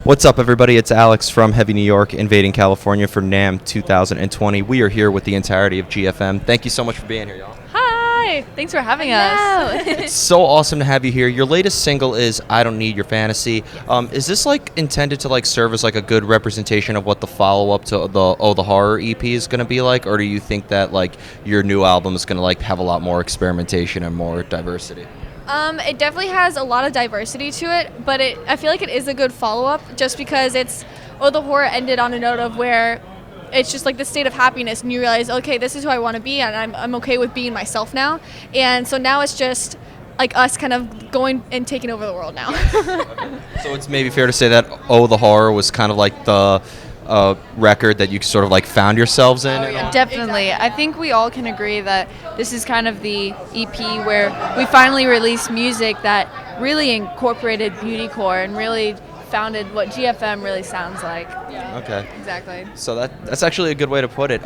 What's up, everybody? It's Alex from Heavy New York, invading California for Namm 2020. We are here with the entirety of GFM. Thank you so much for being here, y'all. Hi! Thanks for having us. It's so awesome to have you here. Your latest single is "I Don't Need Your Fantasy." Is this intended to serve as a good representation of what the follow-up to the Horror EP is going to be like, or do you think that your new album is going to have a lot more experimentation and more diversity? It definitely has a lot of diversity to it, but I feel like it is a good follow-up just because the Horror ended on a note of where it's just the state of happiness, and you realize, okay, this is who I want to be, and I'm okay with being myself now. And so now it's just us kind of going and taking over the world now. Okay. So it's maybe fair to say that the Horror was kind of the record that you sort of found yourselves in? Oh, yeah. Definitely. Exactly. I think we all can agree that this is kind of the EP where we finally released music that really incorporated beautycore and really founded what GFM really sounds like. Yeah. Okay. Exactly. So that's actually a good way to put it.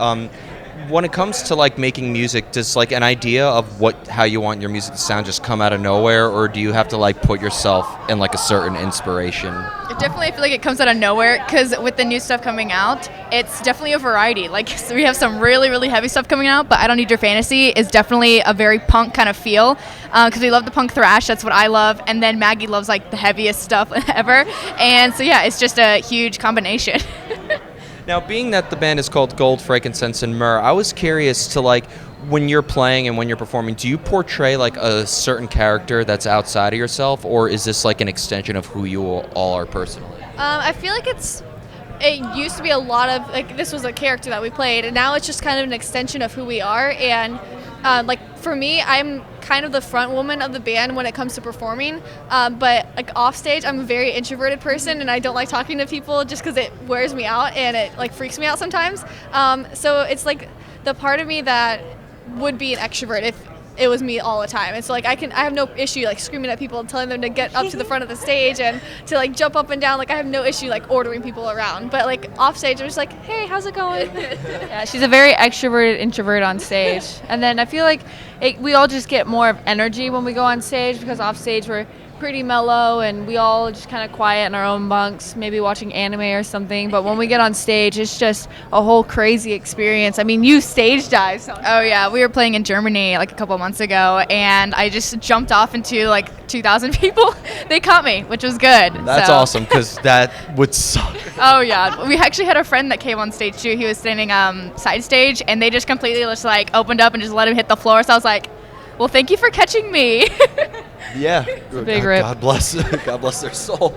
When it comes to making music, does an idea of how you want your music to sound just come out of nowhere, or do you have to put yourself in a certain inspiration? Definitely, I feel like it comes out of nowhere because with the new stuff coming out, it's definitely a variety. So we have some really, really heavy stuff coming out, but I Don't Need Your Fantasy is definitely a very punk kind of feel because we love the punk thrash. That's what I love. And then Maggie loves the heaviest stuff ever. And so, yeah, it's just a huge combination. Now, being that the band is called Gold Frankincense Myrrh, I was curious to when you're playing and when you're performing, do you portray a certain character that's outside of yourself, or is this an extension of who you all are personally? I feel like it used to be a lot of this was a character that we played, and now it's just kind of an extension of who we are. And for me, I'm kind of the front woman of the band when it comes to performing, but off stage, I'm a very introverted person, and I don't like talking to people just because it wears me out and it freaks me out sometimes. So it's the part of me that would be an extrovert if it was me all the time. And so I have no issue screaming at people and telling them to get up to the front of the stage and to jump up and down. I have no issue ordering people around. But off stage, I'm just hey, how's it going? Yeah, she's a very extroverted introvert on stage. And then I feel we all just get more of energy when we go on stage because off stage we're pretty mellow and we all just kind of quiet in our own bunks, maybe watching anime or something. But when we get on stage, it's just a whole crazy experience. I mean, you stage dive. Oh yeah, we were playing in Germany a couple months ago, and I just jumped off into 2,000 people. They caught me, which was good. That's awesome, because that would suck. Oh yeah, we actually had a friend that came on stage too. He was standing side stage, and they just completely just opened up and just let him hit the floor. So I was like, well, thank you for catching me. Yeah, big rip. God bless their soul.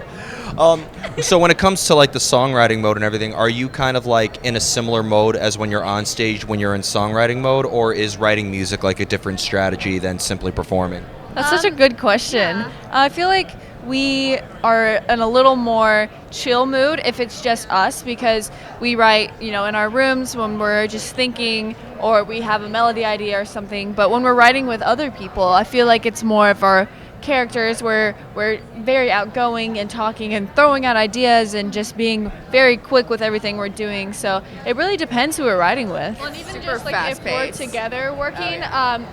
So when it comes to the songwriting mode and everything, are you kind of in a similar mode as when you're on stage when you're in songwriting mode, or is writing music a different strategy than simply performing? That's such a good question. Yeah. I feel like we are in a little more chill mood if it's just us, because we write, in our rooms when we're just thinking, or we have a melody idea or something. But when we're writing with other people, I feel like it's more of our characters where we're very outgoing and talking and throwing out ideas and just being very quick with everything we're doing. So it really depends who we're writing with. Well, and even Super just if we're fast-paced. together working,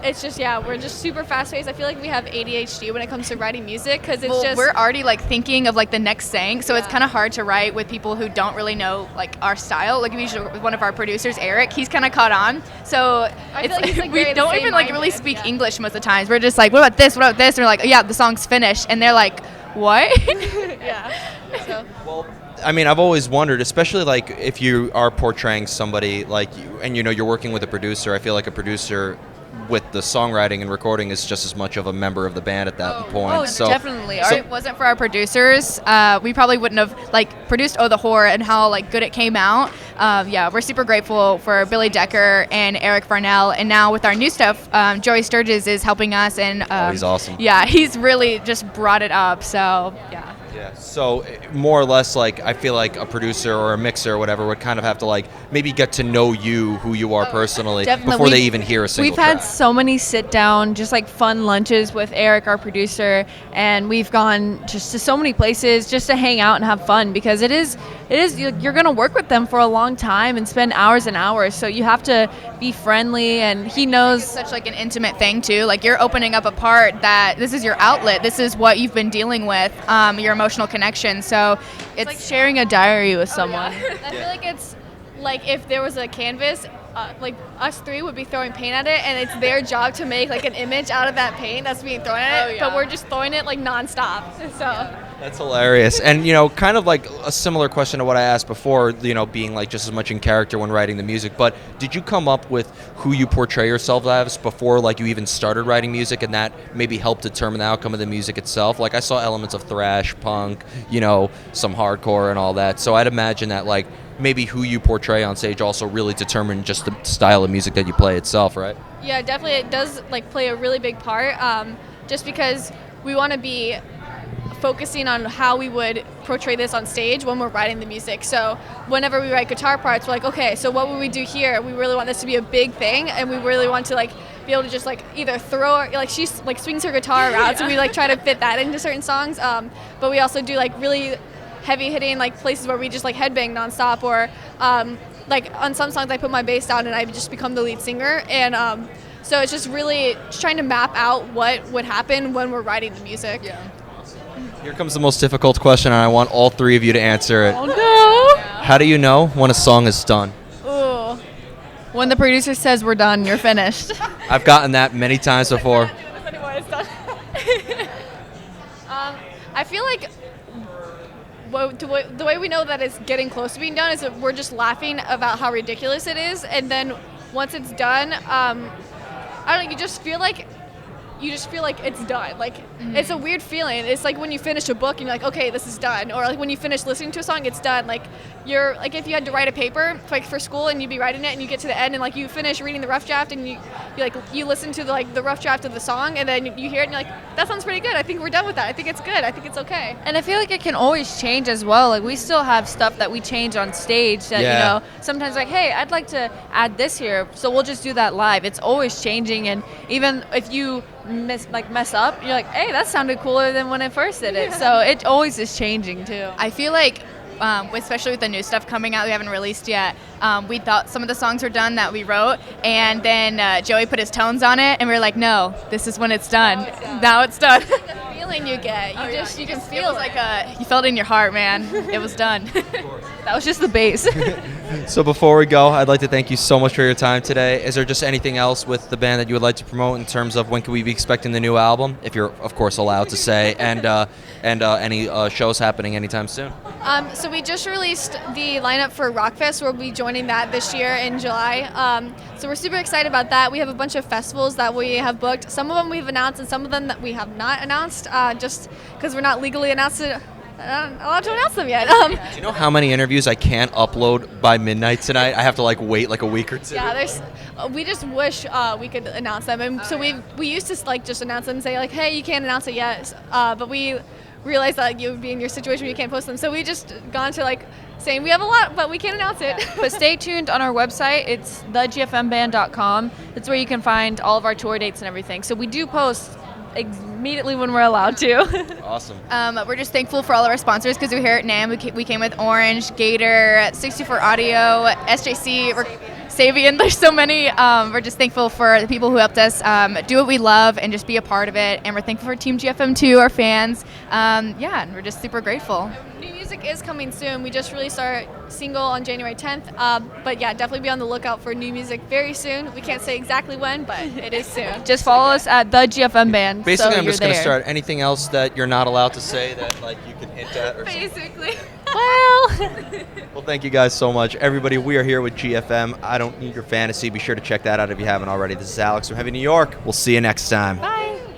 it's just we're just super fast paced. I feel like we have ADHD when it comes to writing music because it's we're already thinking of the next saying, so it's Yeah. kind of hard to write with people who don't really know our style. Usually with one of our producers, Eric, he's kind of caught on. So I feel like he's, we very don't the even same really minded, speak yeah. English most of the times. We're just what about this? What about this? And we're like, yeah, the song's finished, and they're like, what? Yeah. So. Well, I mean, I've always wondered, especially if you are portraying somebody and you're working with a producer. I feel like a producer with the songwriting and recording is just as much of a member of the band at that point. Oh, So, definitely. so- If it wasn't for our producers, we probably wouldn't have produced "Oh the Horror" and how good it came out. Yeah, we're super grateful for Billy Decker and Eric Farnell, and now with our new stuff, Joey Sturgis is helping us, and he's awesome. Yeah, he's really just brought it up. So yeah. Yeah. So more or less, I feel like a producer or a mixer or whatever would kind of have to maybe get to know you, who you are personally, Definitely. before they even hear a single We've had track. so many sit down, just fun lunches with Eric, our producer, and we've gone just to so many places just to hang out and have fun, because it is it is, you're going to work with them for a long time and spend hours and hours. So you have to be friendly, and he knows. It's such like an intimate thing too. Like you're opening up a part that this is your outlet. This is what you've been dealing with, your emotional connection. So it's Like sharing a diary with someone. I feel like it's like if there was a canvas, like us three would be throwing paint at it, and it's their job to make like an image out of that paint that's being thrown at it, but we're just throwing it like nonstop. So That's hilarious. And, you know, kind of like a similar question to what I asked before, you know, being like just as much in character when writing the music. But did you come up with who you portray yourself as before, like, you even started writing music, and that maybe helped determine the outcome of the music itself? Like, I saw elements of thrash, punk, you know, some hardcore and all that. So I'd imagine that, like, maybe who you portray on stage also really determined just the style of music that you play itself, right? yeah, definitely it does like play a really big part. Just because we want to be focusing on how we would portray this on stage when we're writing the music. So whenever we write guitar parts, we're like, okay, so what would we do here? We really want this to be a big thing, and we really want to like be able to just like either throw, like she like swings her guitar around, so we like try to fit that into certain songs. But we also do like really heavy hitting like places where we just like headbang nonstop, or like on some songs I put my bass down and I just become the lead singer, and so it's just really just trying to map out what would happen when we're writing the music. Yeah. Here comes the most difficult question, and I want all three of you to answer it. Oh no! How do you know when a song is done? Ooh. When the producer says we're done, you're finished. I've gotten that many times before. I feel like the way we know that it's getting close to being done is that we're just laughing about how ridiculous it is, and then once it's done, I don't know, you just feel like it's done. Like it's a weird feeling. It's like when you finish a book and you're like, okay, this is done. Or like when you finish listening to a song, it's done. Like you're like if you had to write a paper like for school and you'd be writing it and you get to the end and like you finish reading the rough draft and you listen to the rough draft of the song and then you hear it and you're like, that sounds pretty good. I think we're done with that. I think it's good. I think it's okay. And I feel like it can always change as well. Like we still have stuff that we change on stage that, Yeah. you know, sometimes like, hey, I'd like to add this here. So we'll just do that live. It's always changing. And even if you mess up, you're like, hey, that sounded cooler than when I first did it. So it always is changing too. I feel like, especially with the new stuff coming out we haven't released yet, we thought some of the songs were done that we wrote, and then Joey put his tones on it, and we were like, no, this is when it's done. Now it's done. The feeling you get, you can feel It was like you felt it in your heart, man. It was done. That was just the bass. So before we go, I'd like to thank you so much for your time today. Is there just anything else with the band that you would like to promote in terms of when can we be expecting the new album, if you're of course allowed to say, and any shows happening anytime soon? So we just released the lineup for Rockfest. We'll be joining that this year in July. So we're super excited about that. We have a bunch of festivals that we have booked. Some of them we've announced and some of them that we have not announced, just because we're not legally allowed to announce them yet. Do you know how many interviews I can't upload by midnight tonight? I have to like wait like a week or two. Yeah, we just wish we could announce them, and so we used to like just announce them and say like, hey, you can't announce it yet, but we realized that you would be in your situation where you can't post them, so we just gone to like saying we have a lot but we can't announce it. But stay tuned on our website. It's thegfmband.com. That's where you can find all of our tour dates and everything. So we do post immediately when we're allowed to. Awesome. We're just thankful for all of our sponsors because we're here at Namm. We came with Orange, Gator, 64 Audio, SJC, Sabian. There's so many. We're just thankful for the people who helped us do what we love and just be a part of it. And we're thankful for Team GFM too, our fans. And we're just super grateful. New music is coming soon. We just released our single on January 10th. But yeah, definitely be on the lookout for new music very soon. We can't say exactly when, but it is soon. Just follow us at the GFM Band. Basically, so I'm just you're going to there. start. Anything else that you're not allowed to say that like you can hint at or something? Basically. Well. Well, thank you guys so much. Everybody, we are here with GFM. I Don't Need Your Fantasy. Be sure to check that out if you haven't already. This is Alex from Heavy New York. We'll see you next time. Bye.